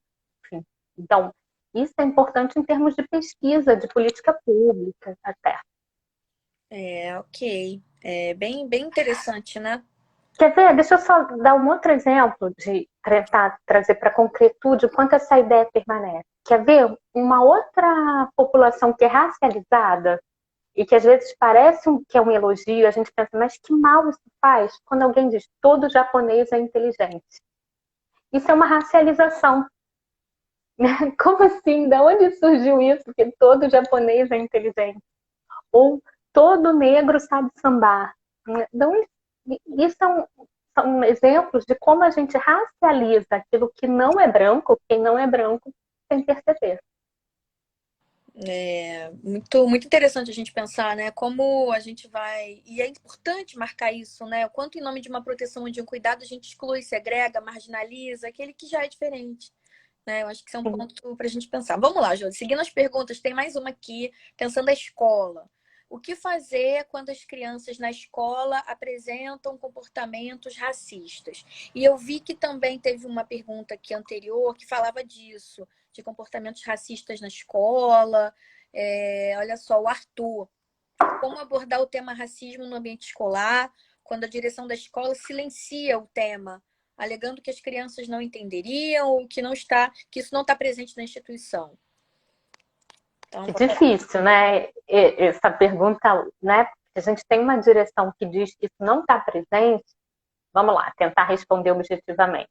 Enfim, então, isso é importante em termos de pesquisa, de política pública, até. Ok. Bem interessante, né? Quer ver? Deixa eu só dar um outro exemplo de tentar trazer para concretude o quanto essa ideia permanece. Quer ver? Uma outra população que é racializada e que às vezes parece que é um elogio, a gente pensa, mas que mal isso faz quando alguém diz todo japonês é inteligente. Isso é uma racialização. Como assim? Da onde surgiu isso? Que todo japonês é inteligente? Ou todo negro sabe sambar? Então, isso são exemplos de como a gente racializa aquilo que não é branco, quem não é branco, sem perceber. Muito interessante a gente pensar, né? Como a gente vai. E é importante marcar isso, né? O quanto, em nome de uma proteção e de um cuidado, a gente exclui, segrega, marginaliza aquele que já é diferente. Né? Eu acho que isso é um ponto para a gente pensar. Vamos lá, Jô. Seguindo as perguntas, tem mais uma aqui, pensando a escola. O que fazer quando as crianças na escola apresentam comportamentos racistas? E eu vi que também teve uma pergunta aqui anterior que falava disso, de comportamentos racistas na escola. Olha só, o Arthur. Como abordar o tema racismo no ambiente escolar quando a direção da escola silencia o tema, alegando que as crianças não entenderiam ou que isso não está presente na instituição? Então, Que difícil, né? Essa pergunta, né? A gente tem uma direção que diz que isso não está presente. Vamos lá, tentar responder objetivamente.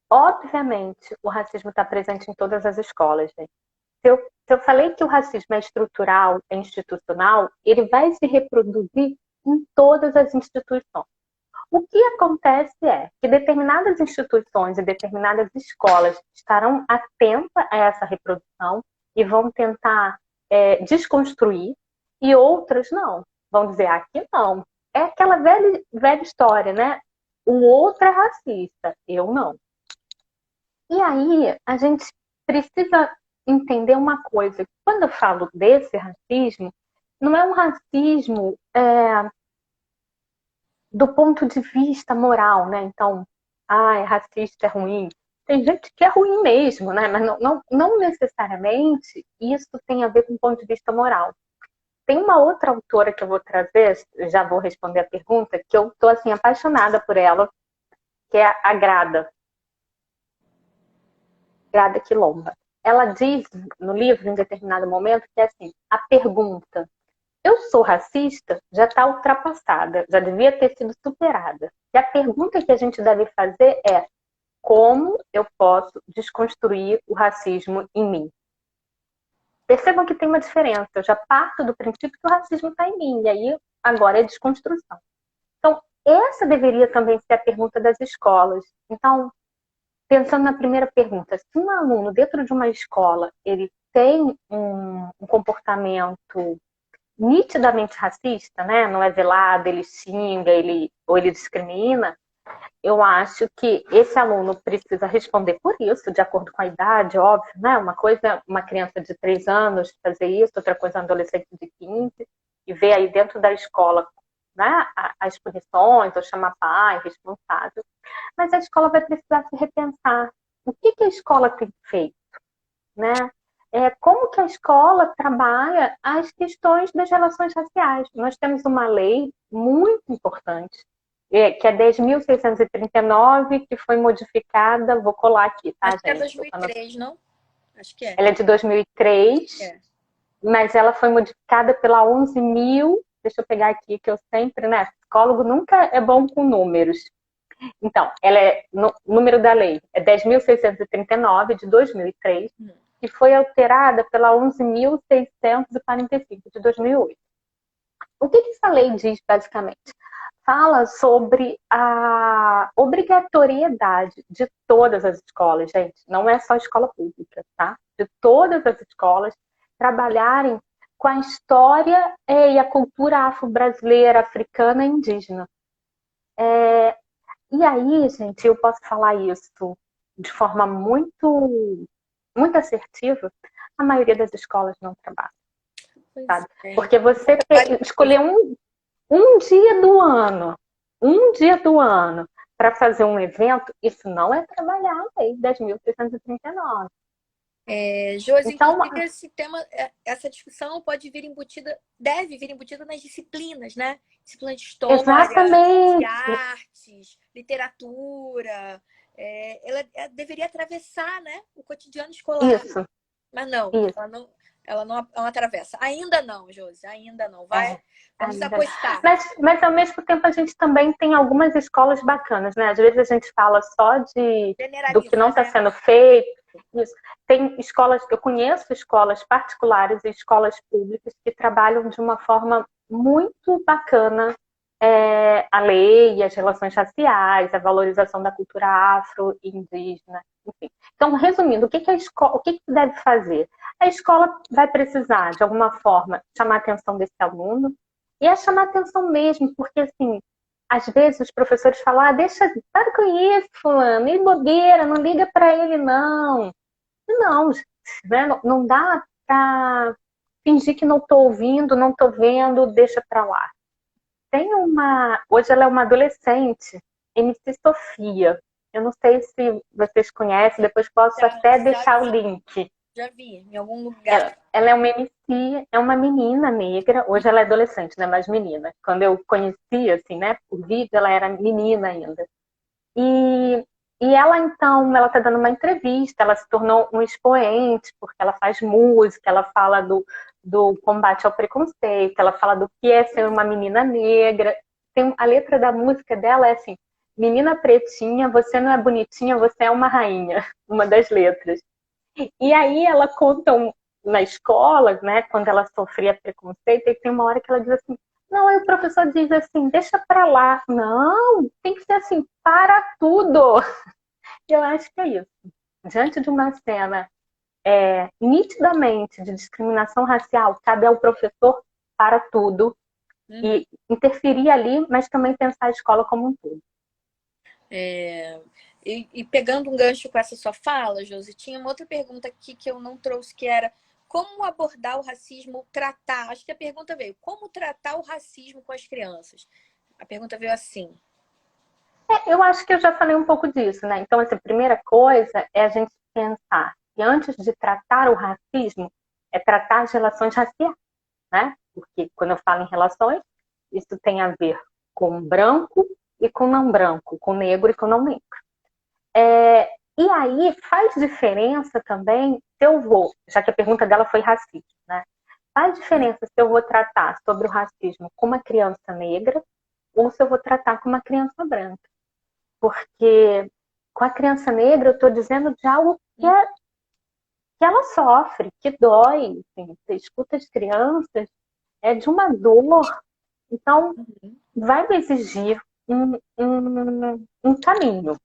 Obviamente, o racismo está presente em todas as escolas, gente. Se eu falei que o racismo é estrutural, é institucional, ele vai se reproduzir em todas as instituições. O que acontece é que determinadas instituições e determinadas escolas estarão atentas a essa reprodução e vão tentar desconstruir, e outras não. Vão dizer, aqui não. É aquela velha, velha história, né? O outro é racista, eu não. E aí, a gente precisa entender uma coisa. Quando eu falo desse racismo, não é um racismo do ponto de vista moral, né? Então, é racista, é ruim. Tem gente que é ruim mesmo, né? Mas não necessariamente isso tem a ver com o ponto de vista moral. Tem uma outra autora que eu vou trazer, já vou responder a pergunta, que eu estou assim, apaixonada por ela, que é a Grada Quilomba. Ela diz no livro, em determinado momento, que é assim, a pergunta eu sou racista já está ultrapassada, já devia ter sido superada. E a pergunta que a gente deve fazer é como eu posso desconstruir o racismo em mim? Percebam que tem uma diferença. Eu já parto do princípio que o racismo está em mim, e aí agora é desconstrução. Então, essa deveria também ser a pergunta das escolas. Então, pensando na primeira pergunta, se um aluno dentro de uma escola ele tem um comportamento nitidamente racista, né? Não é velado, ele xinga, ou ele discrimina, eu acho que esse aluno precisa responder por isso, de acordo com a idade, óbvio, né? Uma coisa, uma criança de 3 anos fazer isso, outra coisa, um adolescente de 15, e ver aí dentro da escola, né, as punições, ou chamar pai, responsável. Mas a escola vai precisar se repensar. O que a escola tem feito, né? Como que a escola trabalha as questões das relações raciais. Nós temos uma lei muito importante, que é 10.639, que foi modificada, vou colar aqui, tá, Acho que é gente? 2003, não? Acho que é. Ela é de 2003, mas ela foi modificada pela 11.000, deixa eu pegar aqui, que eu sempre, né, psicólogo nunca é bom com números. Então, ela o número da lei é 10.639, de 2003, que foi alterada pela 11.645, de 2008. O que essa lei diz, basicamente? Fala sobre a obrigatoriedade de todas as escolas, gente, não é só escola pública, tá? De todas as escolas trabalharem com a história e a cultura afro-brasileira, africana e indígena. E aí, gente, eu posso falar isso de forma muito, muito assertiva, a maioria das escolas não trabalha, sabe? Porque você escolher um dia do ano, para fazer um evento, isso não é trabalhar a lei 10.639. Josi, Então, inclusive esse tema, essa discussão pode vir embutida, deve vir embutida nas disciplinas, né? Disciplina de história, de exatamente. artes, literatura. Ela deveria atravessar, né, o cotidiano escolar. Isso. Mas não, Isso. ela não atravessa. Ainda não, Josi, ainda não. Vamos Ainda. apostar. Mas ao mesmo tempo a gente também tem algumas escolas bacanas, né? Às vezes a gente fala só do que não está sendo feito. Isso. Tem escolas, eu conheço escolas particulares e escolas públicas que trabalham de uma forma muito bacana a lei e as relações raciais, a valorização da cultura afro-indígena, enfim. Então, resumindo, o que se deve fazer? A escola vai precisar, de alguma forma, chamar a atenção desse aluno, e é chamar a atenção mesmo, porque, assim, às vezes os professores falam, para com isso, fulano, e bobeira, não liga para ele, não. Não, né? Não dá para fingir que não estou ouvindo, não estou vendo, deixa para lá. Hoje ela é uma adolescente, MC Sofia. Eu não sei se vocês conhecem, depois posso até deixar o link. Já vi, em algum lugar. Ela é uma MC, é uma menina negra. Hoje ela é adolescente, não é mais menina. Quando eu conheci, assim, né, por vídeo, ela era menina ainda. E ela, então, ela está dando uma entrevista, ela se tornou um expoente, porque ela faz música, ela fala do combate ao preconceito, ela fala do que é ser uma menina negra. A letra da música dela é assim, menina pretinha, você não é bonitinha, você é uma rainha, uma das letras. E aí ela conta na escola, né, quando ela sofria preconceito, e tem uma hora que ela diz assim, não, aí o professor diz assim, deixa pra lá. Não, tem que ser assim, para tudo. Eu acho que é isso. Diante de uma cena nitidamente de discriminação racial, cabe ao professor para tudo e interferir ali, mas também pensar a escola como um todo. E pegando um gancho com essa sua fala, Josi, tinha uma outra pergunta aqui que eu não trouxe, que era Como abordar o racismo, tratar? Acho que a pergunta veio, como tratar o racismo com as crianças? A pergunta veio assim. Eu acho que eu já falei um pouco disso, né? Então, assim, a primeira coisa é a gente pensar que antes de tratar o racismo, é tratar as relações raciais, né? Porque quando eu falo em relações, isso tem a ver com branco e com não branco, com negro e com não negro. E aí faz diferença também se eu vou, já que a pergunta dela foi racismo, né? Faz diferença se eu vou tratar sobre o racismo com uma criança negra ou se eu vou tratar com uma criança branca. Porque com a criança negra eu estou dizendo de algo que ela sofre, que dói. Assim, você escuta as crianças, é de uma dor. Então, vai me exigir um caminho.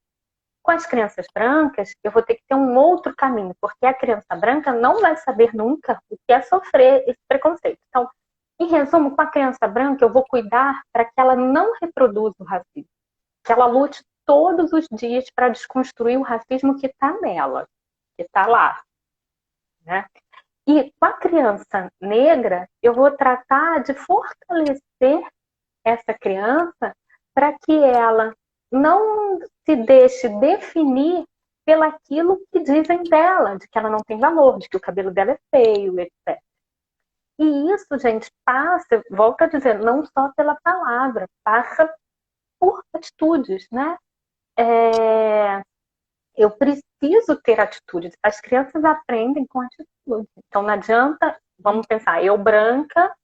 Com as crianças brancas, eu vou ter que ter um outro caminho, porque a criança branca não vai saber nunca o que é sofrer esse preconceito. Então, em resumo, com a criança branca, eu vou cuidar para que ela não reproduza o racismo, que ela lute todos os dias para desconstruir o racismo que está nela, que está lá, né? E com a criança negra, eu vou tratar de fortalecer essa criança para que ela não se deixe definir pelaquilo que dizem dela, de que ela não tem valor, de que o cabelo dela é feio, etc. E isso, gente, passa, volto a dizer, não só pela palavra, passa por atitudes, né? Eu preciso ter atitudes. As crianças aprendem com atitude. Então não adianta, vamos pensar, eu branca,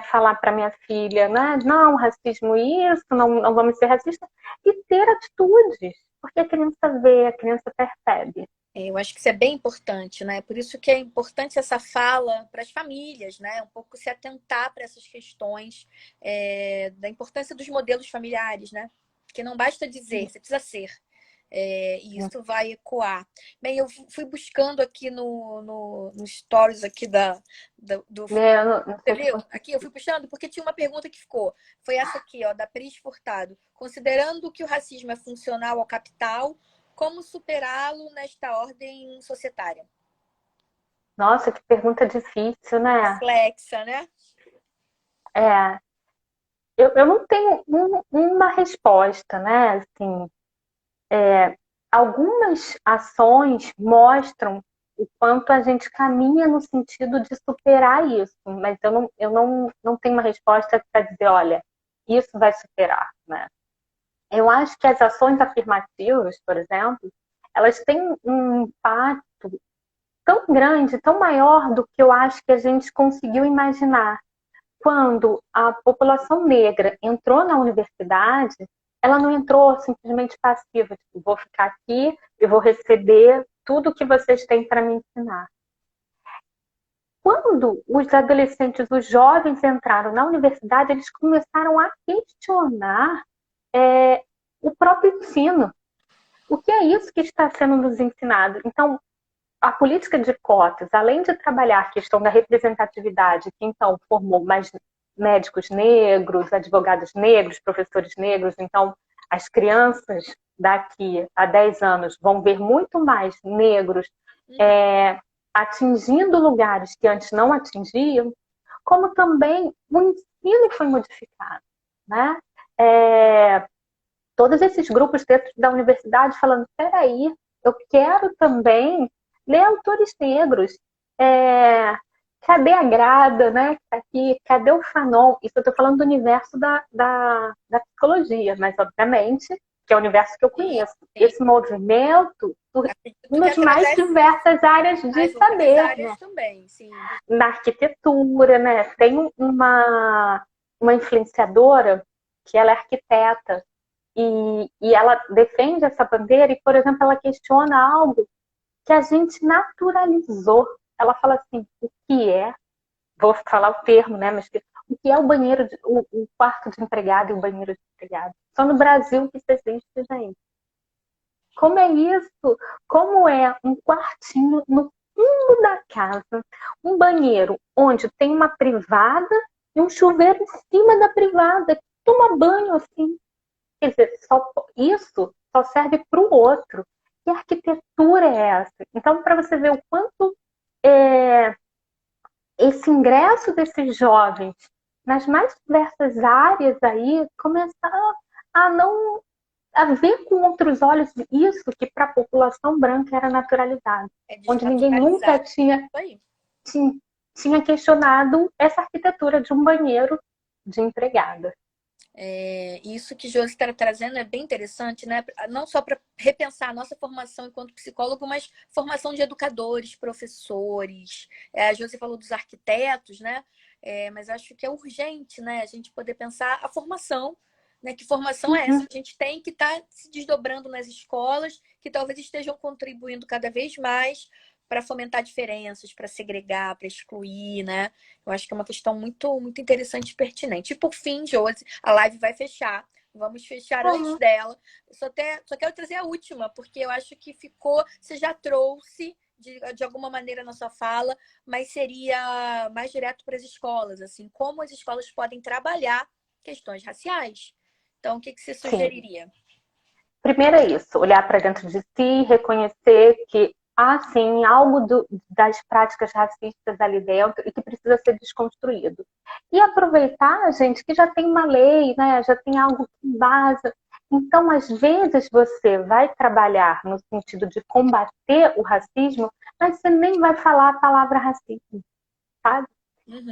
falar para minha filha, né? Não, racismo isso, não vamos ser racistas, e ter atitudes, porque a criança vê, a criança percebe. Eu acho que isso é bem importante, né? Por isso que é importante essa fala para as famílias, né? Um pouco se atentar para essas questões da importância dos modelos familiares, né? Porque não basta dizer, você precisa ser. E isso vai ecoar. Bem, eu fui buscando aqui no stories aqui do você viu? Aqui eu fui puxando porque tinha uma pergunta que ficou. Foi essa aqui, ó, da Pris Furtado. Considerando que o racismo é funcional ao capital, como superá-lo nesta ordem societária? Nossa, que pergunta difícil, né? Complexa, né? É, eu não tenho uma resposta, né? Assim, algumas ações mostram o quanto a gente caminha no sentido de superar isso, mas eu não tenho uma resposta para dizer, olha, isso vai superar, né? Eu acho que as ações afirmativas, por exemplo, elas têm um impacto tão grande, tão maior do que eu acho que a gente conseguiu imaginar. Quando a população negra entrou na universidade, ela não entrou simplesmente passiva, tipo, vou ficar aqui e vou receber tudo que vocês têm para me ensinar. Quando os adolescentes, os jovens entraram na universidade, eles começaram a questionar o próprio ensino. O que é isso que está sendo nos ensinado? Então, a política de cotas, além de trabalhar a questão da representatividade, que então formou mais médicos negros, advogados negros, professores negros, então as crianças daqui a 10 anos vão ver muito mais negros atingindo lugares que antes não atingiam, como também o ensino foi modificado, né? Todos esses grupos dentro da universidade falando, peraí, eu quero também ler autores negros. Cadê a Grada, né? Aqui, cadê o Fanon? Isso eu estou falando do universo da psicologia, mas obviamente que é o universo que eu conheço. Sim. Esse movimento nas mais diversas áreas de saber. Áreas, né? Também, sim. Na arquitetura, né? Tem uma influenciadora que ela é arquiteta e ela defende essa bandeira e, por exemplo, ela questiona algo que a gente naturalizou. Ela fala assim, o que é, vou falar o termo, né? Mas o que é o banheiro, o quarto de empregado e o banheiro de empregado? Só no Brasil que isso existe, gente. Como é isso? Como é um quartinho no fundo da casa, um banheiro onde tem uma privada e um chuveiro em cima da privada, que toma banho assim. Quer dizer, isso só serve para o outro. Que arquitetura é essa? Então, para você ver o quanto esse ingresso desses jovens nas mais diversas áreas aí começar a não a ver com outros olhos isso que para a população branca era naturalizado, É onde ninguém nunca desnaturalizado. Isso aí. tinha, tinha questionado essa arquitetura de um banheiro de empregada. Isso que Josi está trazendo é bem interessante, né? Não só para repensar a nossa formação enquanto psicólogo, mas formação de educadores, professores. A Josi falou dos arquitetos, né? Mas acho que é urgente, né? A gente poder pensar a formação, né? Que formação é essa? A gente tem que estar se desdobrando nas escolas, que talvez estejam contribuindo cada vez mais para fomentar diferenças, para segregar, para excluir, né? Eu acho que é uma questão muito, muito interessante e pertinente. E por fim, Josi, a live vai fechar. Vamos fechar antes dela. Só quero trazer a última, porque eu acho que ficou. Você já trouxe de alguma maneira na sua fala, mas seria mais direto para as escolas, assim, como as escolas podem trabalhar questões raciais. Então, o que você Sim. sugeriria? Primeiro é isso, olhar para dentro de si, reconhecer que há sim algo das práticas racistas ali dentro e que precisa ser desconstruído. E aproveitar, gente, que já tem uma lei, né? Já tem algo que basa. Então, às vezes, você vai trabalhar no sentido de combater o racismo, mas você nem vai falar a palavra racismo, sabe?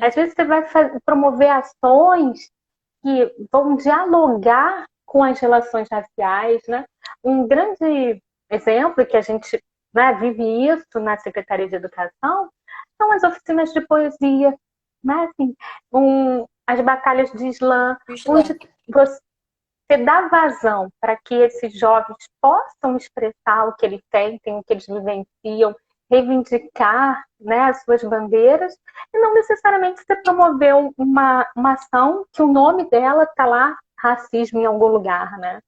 Às vezes você vai promover ações que vão dialogar com as relações raciais, né? Um grande exemplo que a gente, né, vive isso na Secretaria de Educação são as oficinas de poesia, né? Assim, as batalhas de slam, onde você dá vazão para que esses jovens possam expressar o que eles sentem, o que eles vivenciam, reivindicar, né, as suas bandeiras, e não necessariamente você promoveu uma ação que o nome dela está lá, racismo em algum lugar, né?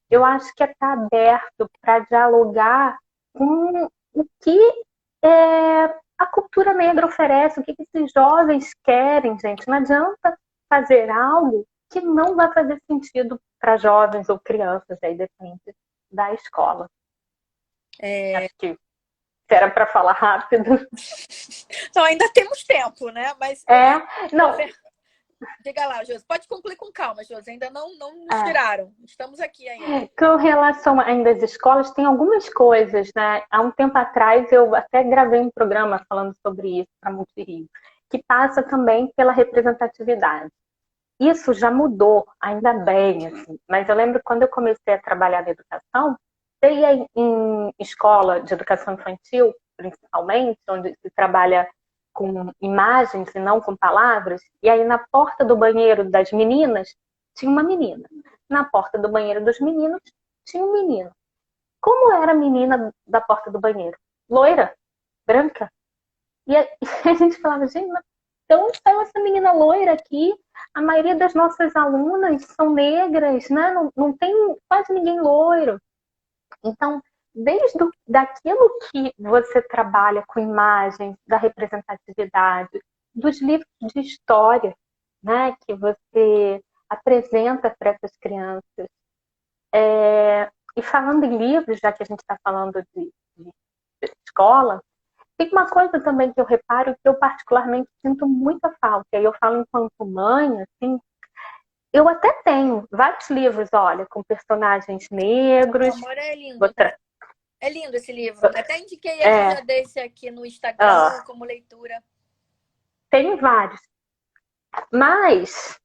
Eu acho que é estar aberto para dialogar com o que a cultura negra oferece, o que esses jovens querem, gente. Não adianta fazer algo que não vai fazer sentido para jovens ou crianças, aí depende da escola. Acho que era para falar rápido. Então, ainda temos tempo, né? Mas não. Diga lá, Josi. Pode concluir com calma, Josi. Ainda não nos tiraram. Estamos aqui ainda. Com relação ainda às escolas, tem algumas coisas, né? Há um tempo atrás eu até gravei um programa falando sobre isso para Multirio, que passa também pela representatividade. Isso já mudou, ainda bem, assim. Mas eu lembro quando eu comecei a trabalhar na educação, eu ia em escola de educação infantil, principalmente, onde se trabalha com imagens e não com palavras, e aí na porta do banheiro das meninas tinha uma menina. Na porta do banheiro dos meninos tinha um menino. Como era a menina da porta do banheiro? Loira, branca. E a gente falava, gente, mas então saiu essa menina loira aqui. A maioria das nossas alunas são negras, né? Não tem quase ninguém loiro. Então, desde daquilo que você trabalha com imagens, da representatividade, dos livros de história, né, que você apresenta para essas crianças. E falando em livros, já que a gente está falando de escola, tem uma coisa também que eu reparo que eu particularmente sinto muita falta. E eu falo enquanto mãe, assim, eu até tenho vários livros, olha, com personagens negros. O amor é lindo, né? É lindo esse livro. Até indiquei ele um dia desse aqui no Instagram como leitura. Tem vários. Mas,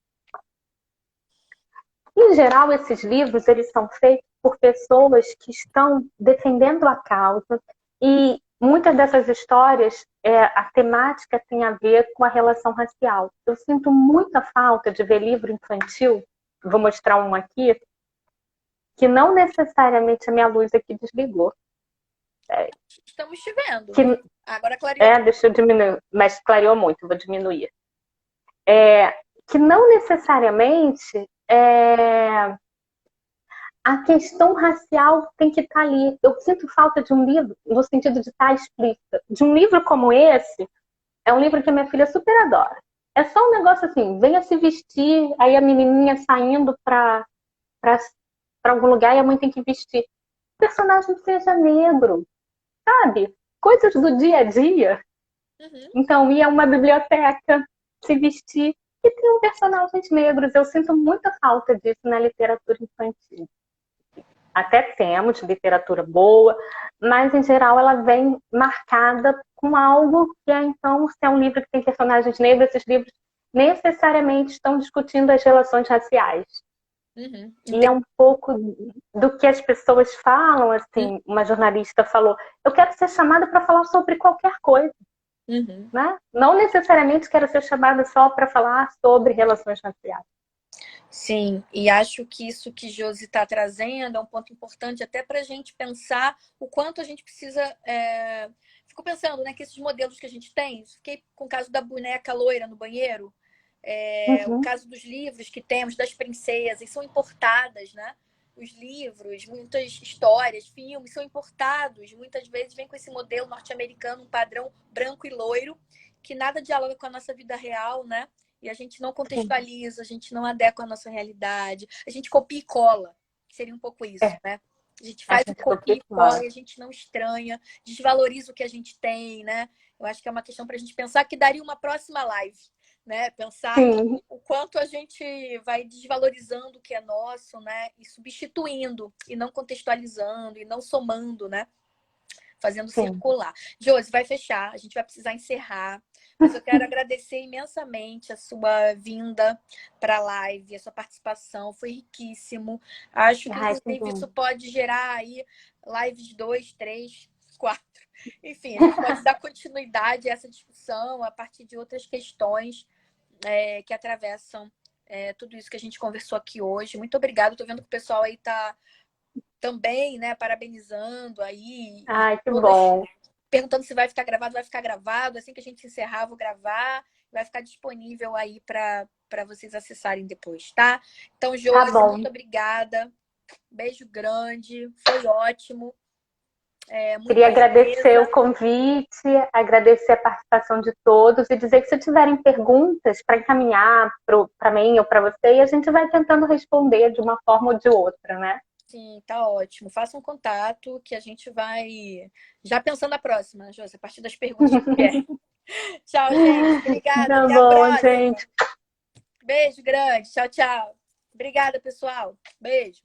em geral, esses livros eles são feitos por pessoas que estão defendendo a causa e muitas dessas histórias, a temática tem a ver com a relação racial. Eu sinto muita falta de ver livro infantil, vou mostrar um aqui, que não necessariamente a minha luz aqui desligou. Estamos te vendo. Que, agora clareou. Deixa eu diminuir, mas clareou muito, vou diminuir. Que não necessariamente a questão racial tem que estar ali. Eu sinto falta de um livro, no sentido de estar explícita. De um livro como esse, é um livro que a minha filha super adora. É só um negócio assim, venha se vestir, aí a menininha saindo para algum lugar e a mãe tem que vestir. O personagem seja negro, sabe? Coisas do dia a dia Uhum. Então, ir a uma biblioteca, se vestir e ter um personagens negros. Eu sinto muita falta disso na literatura infantil. Até temos literatura boa, mas em geral ela vem marcada com algo que é, então, se é um livro que tem personagens negros, esses livros necessariamente estão discutindo as relações raciais. Uhum. E é um pouco do que as pessoas falam, assim, uma jornalista falou, eu quero ser chamada para falar sobre qualquer coisa, Uhum. né? Não necessariamente quero ser chamada só para falar sobre relações raciais. Sim, e acho que isso que Josi está trazendo é um ponto importante até para a gente pensar o quanto a gente precisa. Fico pensando, né, que esses modelos que a gente tem, fiquei com o caso da boneca loira no banheiro, o Uhum. caso dos livros que temos, das princesas, são importadas, né? Os livros, muitas histórias, filmes são importados, muitas vezes vem com esse modelo norte-americano, um padrão branco e loiro, que nada dialoga com a nossa vida real, né? E a gente não Sim. contextualiza, a gente não adequa à nossa realidade, a gente copia e cola, que seria um pouco isso, É, né? A gente a faz o gente copia copia e e cola cola. e a gente não estranha, desvaloriza o que a gente tem, né? Eu acho que é uma questão para a gente pensar que daria uma próxima live, né? Pensar Sim, o quanto a gente vai desvalorizando o que é nosso, né? E substituindo, e não contextualizando, e não somando, né? Fazendo sim. circular. Josi, vai fechar, a gente vai precisar encerrar, mas eu quero agradecer imensamente a sua vinda para a live, a sua participação, foi riquíssimo. Acho que, Ai, que inclusive, bom. isso pode gerar aí lives 2, 3, 4. Enfim, a gente pode dar continuidade a essa discussão a partir de outras questões que atravessam tudo isso que a gente conversou aqui hoje. Muito obrigada. Estou vendo que o pessoal aí está também, né, parabenizando aí e Ai, que todas bom. perguntando se vai ficar gravado, vai ficar gravado. Assim que a gente encerrar, vou gravar. Vai ficar disponível aí para vocês acessarem depois, tá? Então, Tá Josi, bom. muito obrigada. Beijo grande. Foi ótimo. Queria Muita agradecer o riqueza. convite, agradecer a participação de todos e dizer que se tiverem perguntas para encaminhar para mim ou para você, a gente vai tentando responder de uma forma ou de outra, né? Sim, tá ótimo. Faça um contato que a gente vai já pensando na próxima, Josi, a partir das perguntas que vierem. Tchau, gente. Obrigada. Tá Até a bom, próxima. gente. Beijo grande. Tchau, tchau. Obrigada, pessoal. Beijo.